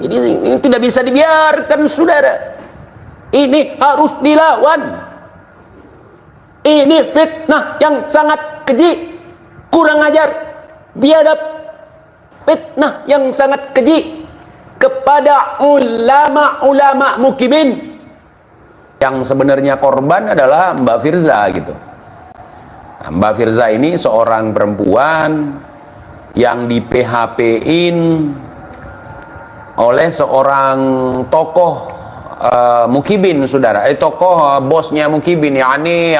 Ini tidak bisa dibiarkan, saudara. Ini harus dilawan. Ini fitnah yang sangat keji, kurang ajar, biadab, fitnah yang sangat keji kepada ulama-ulama mukibin. Yang sebenarnya korban adalah Mbak Firza gitu. Mbak Firza ini seorang perempuan yang di PHP-in oleh seorang tokoh mukibin, saudara. Tokoh bosnya mukibin, yakni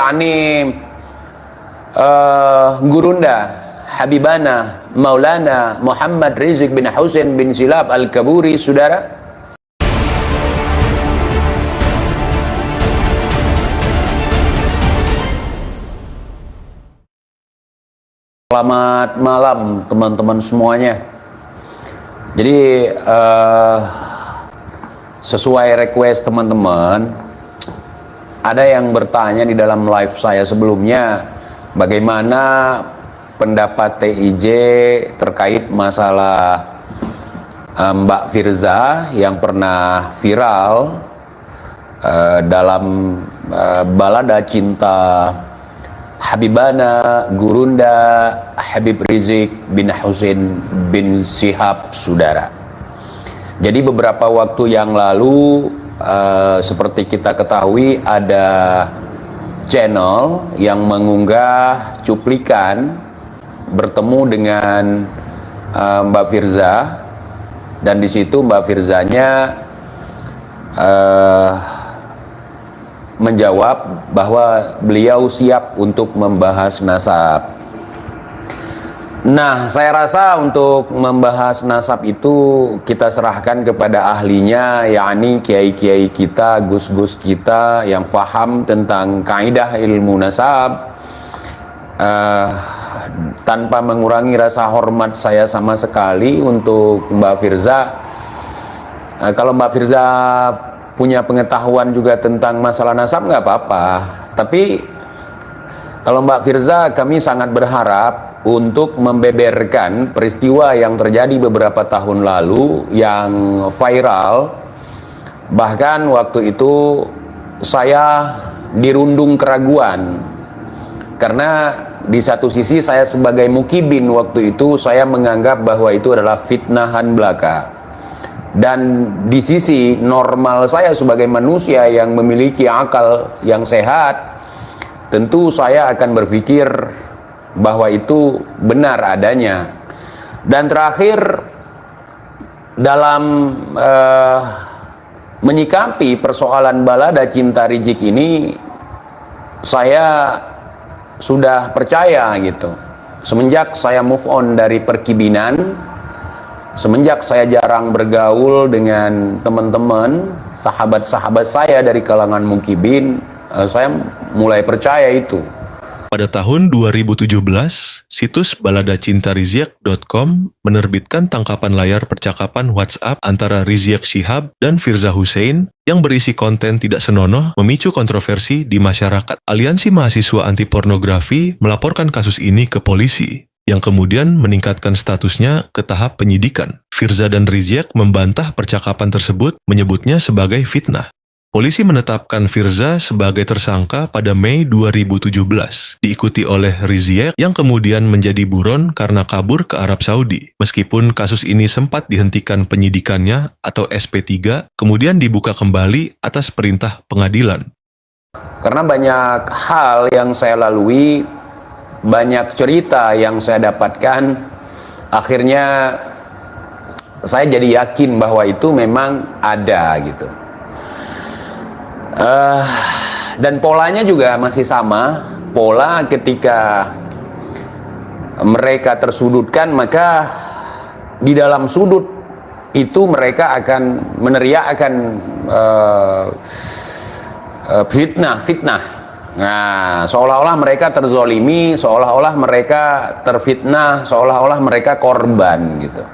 Gurunda Habibana Maulana Muhammad Rizik bin Husain bin Shihab Al-Kaburi, saudara. Selamat malam teman-teman semuanya. Jadi sesuai request teman-teman, ada yang bertanya di dalam live saya sebelumnya, bagaimana pendapat TIJ terkait masalah Mbak Firza yang pernah viral dalam balada cinta Habibana Gurunda Habib Rizik bin Husain bin Shihab, saudara. Jadi beberapa waktu yang lalu seperti kita ketahui ada channel yang mengunggah cuplikan bertemu dengan Mbak Firza, dan di situ Mbak Firzanya menjawab bahwa beliau siap untuk membahas nasab. Nah, saya rasa untuk membahas nasab itu kita serahkan kepada ahlinya, yakni kiai-kiai kita, gus-gus kita yang faham tentang kaidah ilmu nasab. Tanpa mengurangi rasa hormat saya sama sekali untuk Mbak Firza. Kalau Mbak Firza punya pengetahuan juga tentang masalah nasab, nggak apa-apa. Tapi kalau Mbak Firza, kami sangat berharap untuk membeberkan peristiwa yang terjadi beberapa tahun lalu yang viral. Bahkan waktu itu saya dirundung keraguan, karena di satu sisi saya sebagai mukibin waktu itu saya menganggap bahwa itu adalah fitnahan belaka. Dan di sisi normal saya sebagai manusia yang memiliki akal yang sehat, tentu saya akan berpikir bahwa itu benar adanya. Dan terakhir, dalam menyikapi persoalan balada cinta Rizik ini, saya sudah percaya gitu. Semenjak saya move on dari perkibinan, semenjak saya jarang bergaul dengan teman-teman, sahabat-sahabat saya dari kalangan mukibin, saya mulai percaya itu. Pada tahun 2017, situs baladacintarizik.com menerbitkan tangkapan layar percakapan WhatsApp antara Rizik Shihab dan Firza Husein yang berisi konten tidak senonoh memicu kontroversi di masyarakat. Aliansi Mahasiswa Anti Pornografi melaporkan kasus ini ke polisi, yang kemudian meningkatkan statusnya ke tahap penyidikan. Firza dan Rizik membantah percakapan tersebut, menyebutnya sebagai fitnah. Polisi menetapkan Firza sebagai tersangka pada Mei 2017, diikuti oleh Rizik yang kemudian menjadi buron karena kabur ke Arab Saudi. Meskipun kasus ini sempat dihentikan penyidikannya atau SP3, kemudian dibuka kembali atas perintah pengadilan. Karena banyak hal yang saya lalui, banyak cerita yang saya dapatkan, akhirnya saya jadi yakin bahwa itu memang ada gitu. Dan polanya juga masih sama. Pola ketika mereka tersudutkan, maka di dalam sudut itu mereka akan meneriakkan fitnah. Nah, seolah-olah mereka terzolimi, seolah-olah mereka terfitnah, seolah-olah mereka korban gitu.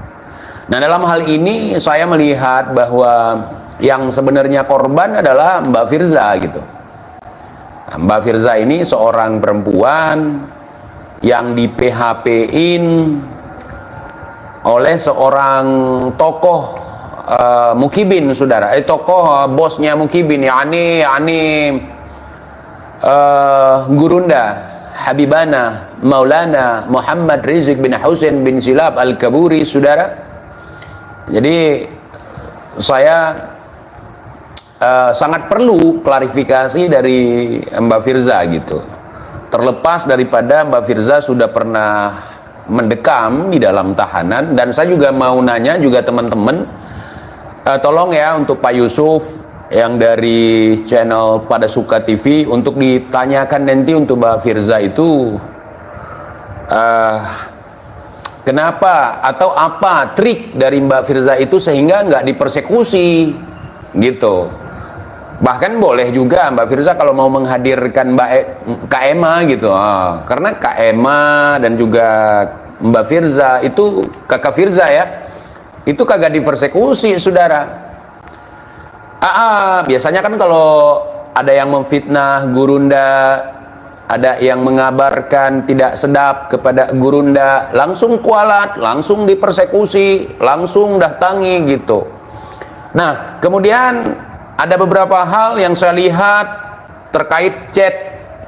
Nah, dalam hal ini saya melihat bahwa yang sebenarnya korban adalah Mbak Firza gitu. Mbak Firza ini seorang perempuan yang di PHP-in oleh seorang tokoh Mukibin, saudara. Tokoh bosnya Mukibin, yakni Gurunda Habibana Maulana Muhammad Rizik bin Husain bin Silab Al-Kaburi, saudara. Jadi saya sangat perlu klarifikasi dari Mbak Firza gitu. Terlepas daripada Mbak Firza sudah pernah mendekam di dalam tahanan, dan saya juga mau nanya juga teman-teman, tolong ya untuk Pak Yusuf yang dari channel Pada Suka TV untuk ditanyakan nanti untuk Mbak Firza itu kenapa atau apa trik dari Mbak Firza itu sehingga nggak dipersekusi gitu. Bahkan boleh juga Mbak Firza kalau mau menghadirkan Kak Emma gitu, karena Kak Emma dan juga Mbak Firza itu kakak Firza ya, itu kagak dipersekusi, saudara. Biasanya kan kalau ada yang memfitnah Gurunda, ada yang mengabarkan tidak sedap kepada Gurunda, langsung kualat, langsung dipersekusi, langsung datangi gitu. Nah, kemudian ada beberapa hal yang saya lihat terkait chat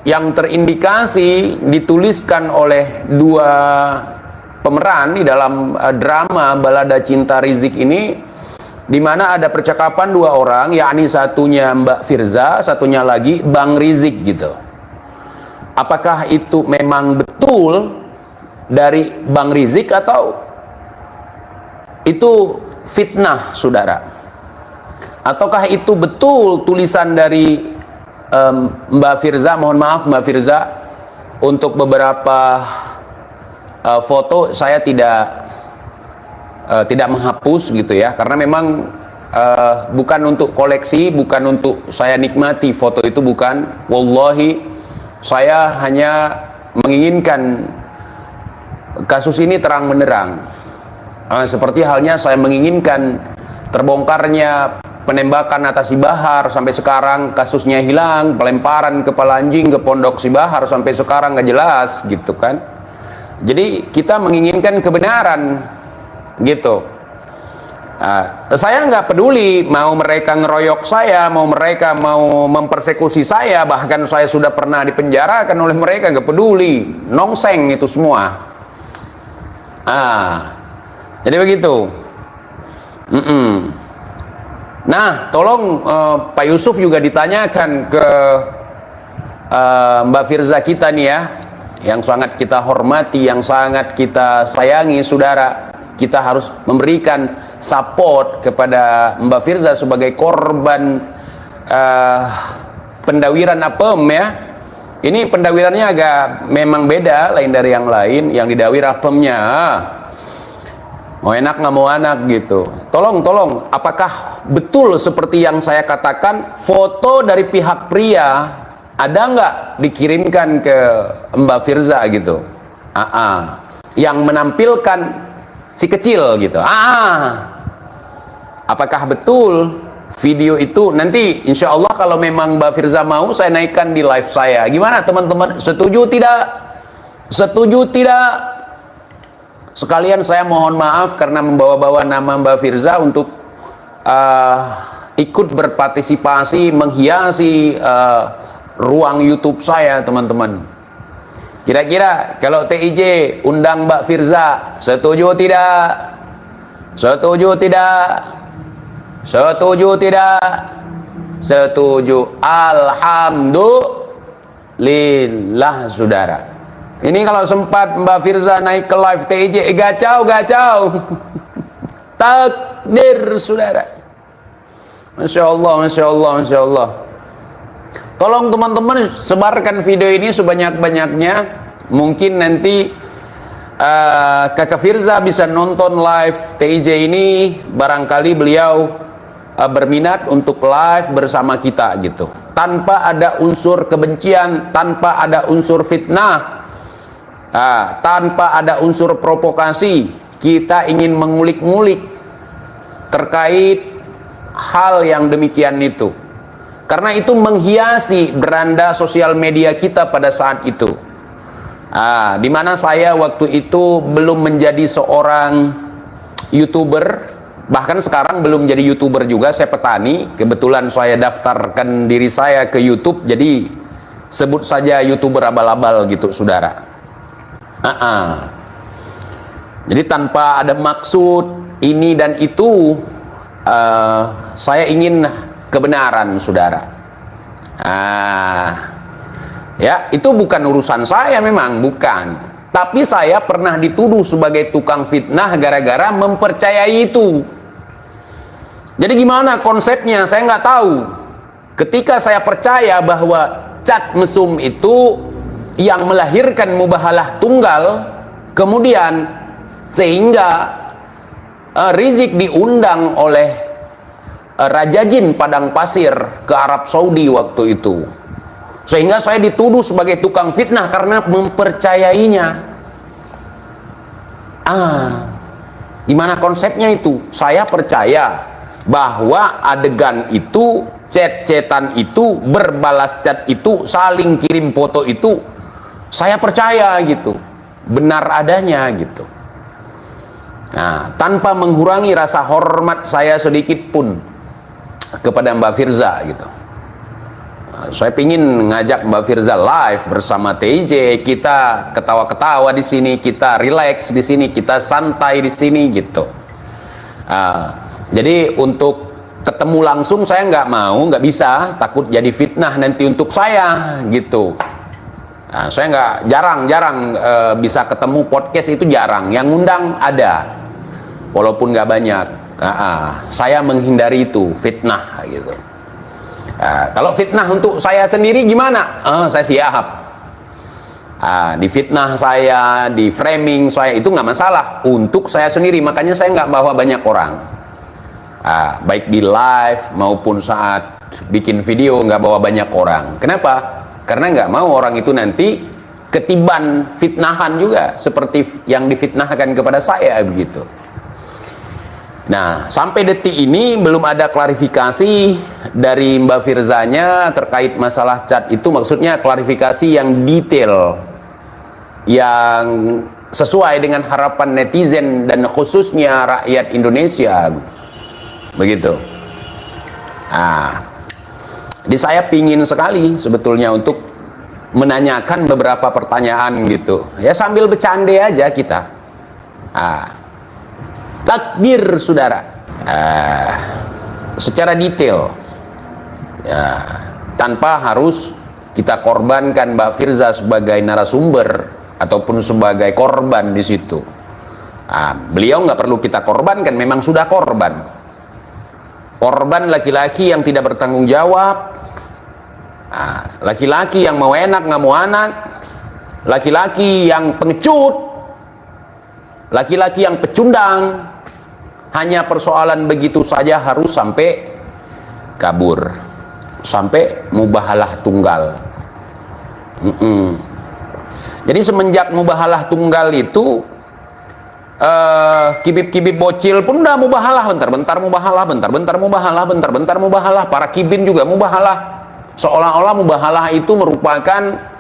yang terindikasi dituliskan oleh dua pemeran di dalam drama Balada Cinta Rizik ini, di mana ada percakapan dua orang, yakni satunya Mbak Firza, satunya lagi Bang Rizik gitu. Apakah itu memang betul dari Bang Rizik atau itu fitnah, saudara? Ataukah itu betul tulisan dari Mbak Firza? Mohon maaf Mbak Firza, untuk beberapa foto saya tidak menghapus gitu ya, karena memang bukan untuk koleksi, bukan untuk saya nikmati foto itu, bukan. Wallahi, saya hanya menginginkan kasus ini terang benderang, seperti halnya saya menginginkan terbongkarnya penembakan atas Sibahar, sampai sekarang kasusnya hilang, pelemparan kepala anjing ke pondok Sibahar sampai sekarang nggak jelas gitu kan. Jadi kita menginginkan kebenaran gitu. Saya nggak peduli mau mereka ngeroyok saya, mau mereka mau mempersekusi saya, bahkan saya sudah pernah dipenjarakan oleh mereka, nggak peduli, nongseng itu semua. Jadi begitu. Nah, tolong Pak Yusuf juga ditanyakan ke Mbak Firza kita nih ya, yang sangat kita hormati, yang sangat kita sayangi, saudara. Kita harus memberikan support kepada Mbak Firza sebagai korban pendawiran apem ya. Ini pendawirannya agak memang beda, lain dari yang lain. Yang didawir apemnya mau enak nggak mau anak gitu. Tolong, apakah betul seperti yang saya katakan, foto dari pihak pria ada nggak dikirimkan ke Mbak Firza gitu? Yang menampilkan si kecil gitu. Apakah betul video itu? Nanti insya Allah kalau memang Mbak Firza mau, saya naikkan di live saya. Gimana teman-teman? Setuju tidak? Setuju tidak? Sekalian saya mohon maaf karena membawa-bawa nama Mbak Firza untuk ikut berpartisipasi menghiasi ruang YouTube saya, teman-teman. Kira-kira kalau TIJ undang Mbak Firza, setuju tidak? Setuju tidak? Setuju tidak? Setuju. Alhamdulillah, saudara. Ini kalau sempat Mbak Firza naik ke live TIJ, gacau. Takdir, saudara. Masya Allah. Tolong teman-teman sebarkan video ini sebanyak-banyaknya. Mungkin nanti Kakak Firza bisa nonton live TIJ ini, barangkali beliau berminat untuk live bersama kita gitu, tanpa ada unsur kebencian, tanpa ada unsur fitnah, tanpa ada unsur provokasi. Kita ingin mengulik-ngulik terkait hal yang demikian itu, karena itu menghiasi beranda sosial media kita pada saat itu. Dimana saya waktu itu belum menjadi seorang YouTuber, Bahkan sekarang belum jadi YouTuber juga, saya petani. Kebetulan saya daftarkan diri saya ke YouTube, jadi sebut saja YouTuber abal-abal gitu, saudara. Jadi tanpa ada maksud ini dan itu, saya ingin kebenaran, saudara. Ya, itu bukan urusan saya, memang bukan. Tapi saya pernah dituduh sebagai tukang fitnah gara-gara mempercayai itu. Jadi gimana konsepnya? Saya nggak tahu. Ketika saya percaya bahwa cat mesum itu yang melahirkan mubahalah tunggal, kemudian sehingga Rizik diundang oleh Raja Jin Padang Pasir ke Arab Saudi waktu itu, sehingga saya dituduh sebagai tukang fitnah karena mempercayainya. Gimana konsepnya itu? Saya percaya bahwa adegan itu, chat-chatan itu, berbalas chat itu, saling kirim foto itu, saya percaya gitu, benar adanya gitu. Nah, tanpa mengurangi rasa hormat saya sedikit pun kepada Mbak Firza gitu. Saya pingin ngajak Mbak Firza live bersama TJ, kita ketawa-ketawa di sini, kita relax di sini, kita santai di sini gitu. Jadi untuk ketemu langsung saya nggak mau, nggak bisa, takut jadi fitnah nanti untuk saya gitu. Saya jarang bisa ketemu, podcast itu jarang. Yang ngundang ada, walaupun nggak banyak. Saya menghindari itu fitnah gitu. Kalau fitnah untuk saya sendiri gimana? Saya siap. Di fitnah saya, di framing saya itu nggak masalah. Untuk saya sendiri, makanya saya nggak bawa banyak orang. Baik di live maupun saat bikin video nggak bawa banyak orang. Kenapa? Karena nggak mau orang itu nanti ketiban fitnahan juga seperti yang difitnahkan kepada saya begitu. Nah, sampai detik ini belum ada klarifikasi dari Mbak Firzanya terkait masalah chat itu, maksudnya klarifikasi yang detail, yang sesuai dengan harapan netizen dan khususnya rakyat Indonesia. Begitu. Jadi saya pingin sekali sebetulnya untuk menanyakan beberapa pertanyaan gitu. Ya sambil bercanda aja kita. Takbir, saudara. Secara detail. Tanpa harus kita korbankan Mbak Firza sebagai narasumber ataupun sebagai korban di situ. Beliau nggak perlu kita korbankan, memang sudah korban. Korban laki-laki yang tidak bertanggung jawab, laki-laki yang mau enak nggak mau anak, laki-laki yang pengecut, laki-laki yang pecundang. Hanya persoalan begitu saja harus sampai kabur, sampai mubahalah tunggal. Jadi semenjak mubahalah tunggal itu, kibib-kibib bocil pun udah mubahalah, bentar-bentar mubahalah, bentar-bentar mubahalah, bentar-bentar mubahalah. Para kibin juga mubahalah, seolah-olah mubahalah itu merupakan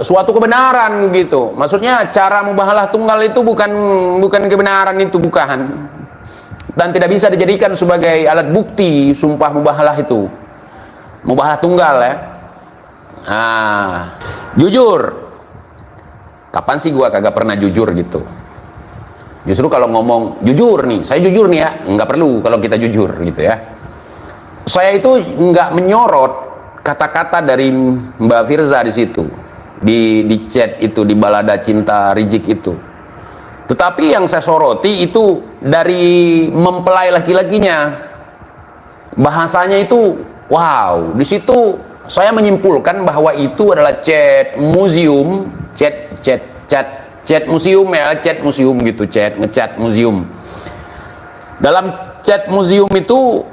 suatu kebenaran gitu. Maksudnya cara mubahalah tunggal itu bukan kebenaran, itu bukan, dan tidak bisa dijadikan sebagai alat bukti sumpah mubahalah itu, mubahalah tunggal ya. Jujur, kapan sih gua kagak pernah jujur gitu. Justru kalau ngomong jujur nih, saya jujur nih ya, nggak perlu kalau kita jujur gitu ya. Saya itu nggak menyorot kata-kata dari Mbak Firza di situ, di chat itu, di balada cinta Rizik itu. Tetapi yang saya soroti itu dari mempelai laki-lakinya, bahasanya itu, wow, di situ saya menyimpulkan bahwa itu adalah chat museum, chat museum ya, chat museum gitu, ngechat museum. Dalam chat museum itu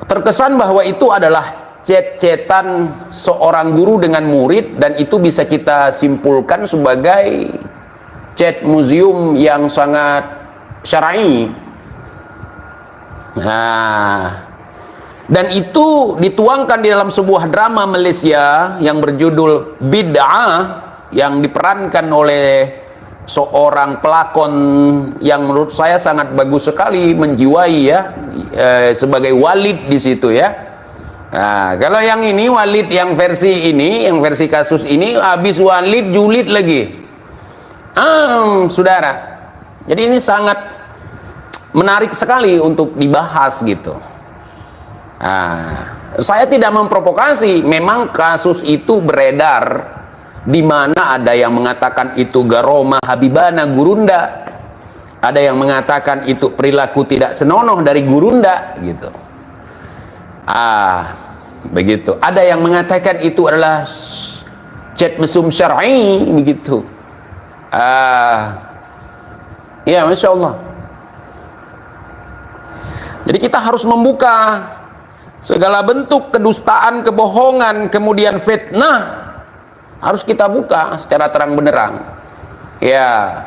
terkesan bahwa itu adalah chat-chatan seorang guru dengan murid, dan itu bisa kita simpulkan sebagai chat museum yang sangat syar'i. Dan itu dituangkan di dalam sebuah drama Malaysia yang berjudul Bid'ah, yang diperankan oleh seorang pelakon yang menurut saya sangat bagus sekali, menjiwai ya, sebagai Walid di situ ya. Nah, kalau yang ini Walid, yang versi ini, yang versi kasus ini, habis Walid julid lagi. Saudara, jadi ini sangat menarik sekali untuk dibahas gitu. Saya tidak memprovokasi, memang kasus itu beredar, di mana ada yang mengatakan itu garoma habibana gurunda, ada yang mengatakan itu perilaku tidak senonoh dari gurunda gitu. Begitu. Ada yang mengatakan itu adalah chat mesum syar'i begitu. Ya, Masya Allah. Jadi kita harus membuka segala bentuk kedustaan, kebohongan, kemudian fitnah, harus kita buka secara terang benderang. Ya,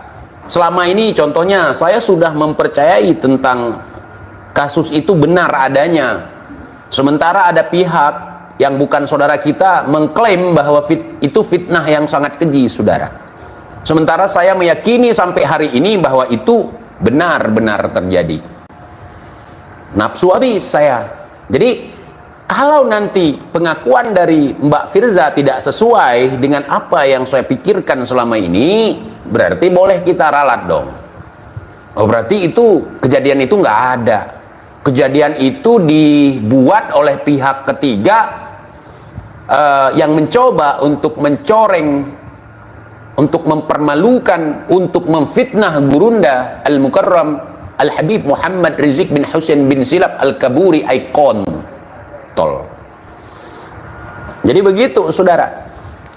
selama ini contohnya saya sudah mempercayai tentang kasus itu benar adanya, sementara ada pihak yang bukan saudara kita mengklaim bahwa itu fitnah yang sangat keji, saudara. Sementara saya meyakini sampai hari ini bahwa itu benar-benar terjadi. Nafsu habis saya. Jadi kalau nanti pengakuan dari Mbak Firza tidak sesuai dengan apa yang saya pikirkan selama ini, berarti boleh kita ralat dong. Oh, berarti itu kejadian itu nggak ada. Kejadian itu dibuat oleh pihak ketiga yang mencoba untuk mencoreng, untuk mempermalukan, untuk memfitnah gurunda Al-Mukarram Al-Habib Muhammad Rizik bin Husain bin Silap Al-Kaburi Aikon. Jadi begitu, saudara,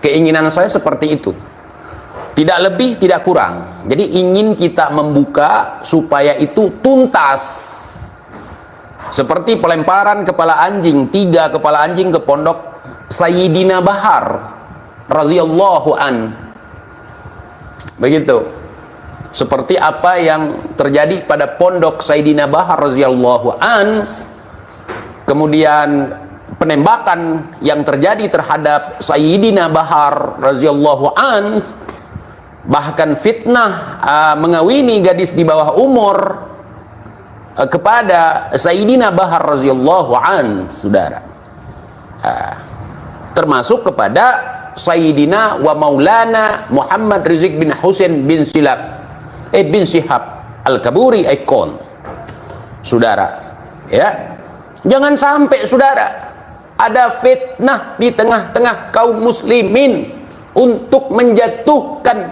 keinginan saya seperti itu, tidak lebih tidak kurang. Jadi ingin kita membuka supaya itu tuntas, seperti pelemparan kepala anjing, 3 kepala anjing ke pondok Sayyidina Bahar radhiyallahu an. Begitu, seperti apa yang terjadi pada pondok Sayyidina Bahar radhiyallahu an. Kemudian penembakan yang terjadi terhadap Sayyidina Bahar radhiyallahu an, bahkan fitnah mengawini gadis di bawah umur kepada Sayyidina Bahar radhiyallahu an, saudara. Termasuk kepada Sayyidina wa Maulana Muhammad Rizik bin Husain bin Shihab Al-Kaburi Aikon, saudara. Ya, jangan sampai, saudara, ada fitnah di tengah-tengah kaum muslimin untuk menjatuhkan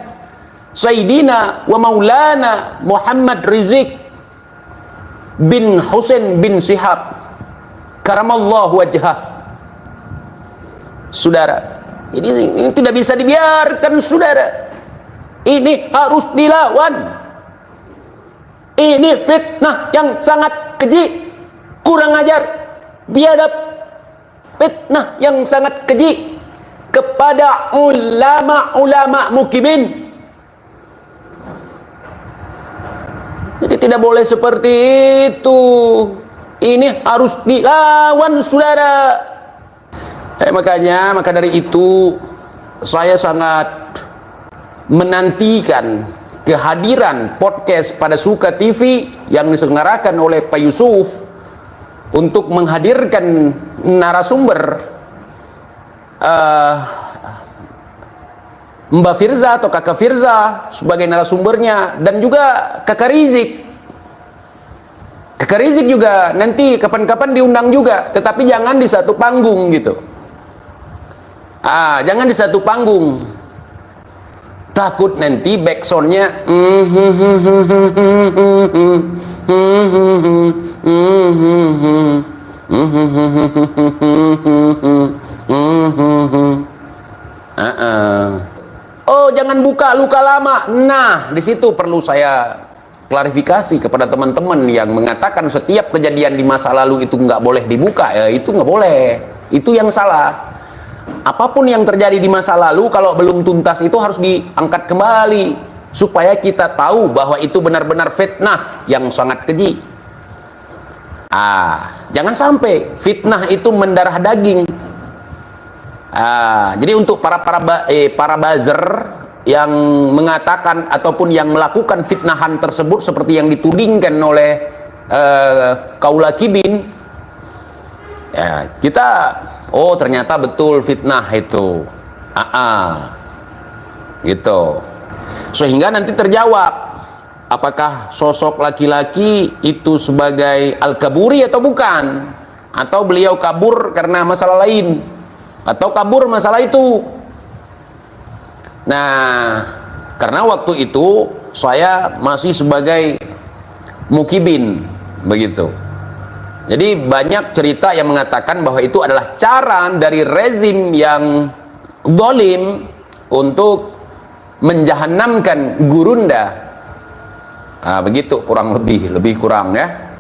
Sayyidina wa Maulana Muhammad Rizik bin Husain bin Shihab karamallahu wajhah. Saudara, ini tidak bisa dibiarkan, saudara. Ini harus dilawan. Ini fitnah yang sangat keji, kurang ajar, biadab, fitnah yang sangat keji kepada ulama-ulama mukimin. Jadi tidak boleh seperti itu. Ini harus dilawan, saudara. Maka dari itu saya sangat menantikan kehadiran podcast Pada Suka TV yang diselenggarakan oleh Pak Yusuf untuk menghadirkan narasumber Mbak Firza atau Kakak Firza sebagai narasumbernya, dan juga Kakak Rizik. Kakak Rizik juga nanti kapan-kapan diundang juga, tetapi jangan di satu panggung gitu. Jangan di satu panggung. Takut nanti backsoundnya oh, jangan buka luka lama. Nah, di situ perlu saya klarifikasi kepada teman-teman yang mengatakan setiap kejadian di masa lalu itu nggak boleh dibuka. Ya, itu nggak boleh. Itu yang salah. Apapun yang terjadi di masa lalu, kalau belum tuntas itu harus diangkat kembali supaya kita tahu bahwa itu benar-benar fitnah yang sangat keji. Jangan sampai fitnah itu mendarah daging. Jadi untuk para buzzer yang mengatakan ataupun yang melakukan fitnahan tersebut seperti yang ditudingkan oleh Kaula Kibin, ya kita oh ternyata betul fitnah itu, gitu, sehingga nanti terjawab apakah sosok laki-laki itu sebagai Al-Kaburi atau bukan, atau beliau kabur karena masalah lain, atau kabur masalah itu. Nah, karena waktu itu saya masih sebagai mukibin, begitu. Jadi banyak cerita yang mengatakan bahwa itu adalah cara dari rezim yang zalim untuk menjahannamkan gurunda. Begitu kurang lebih kurang ya.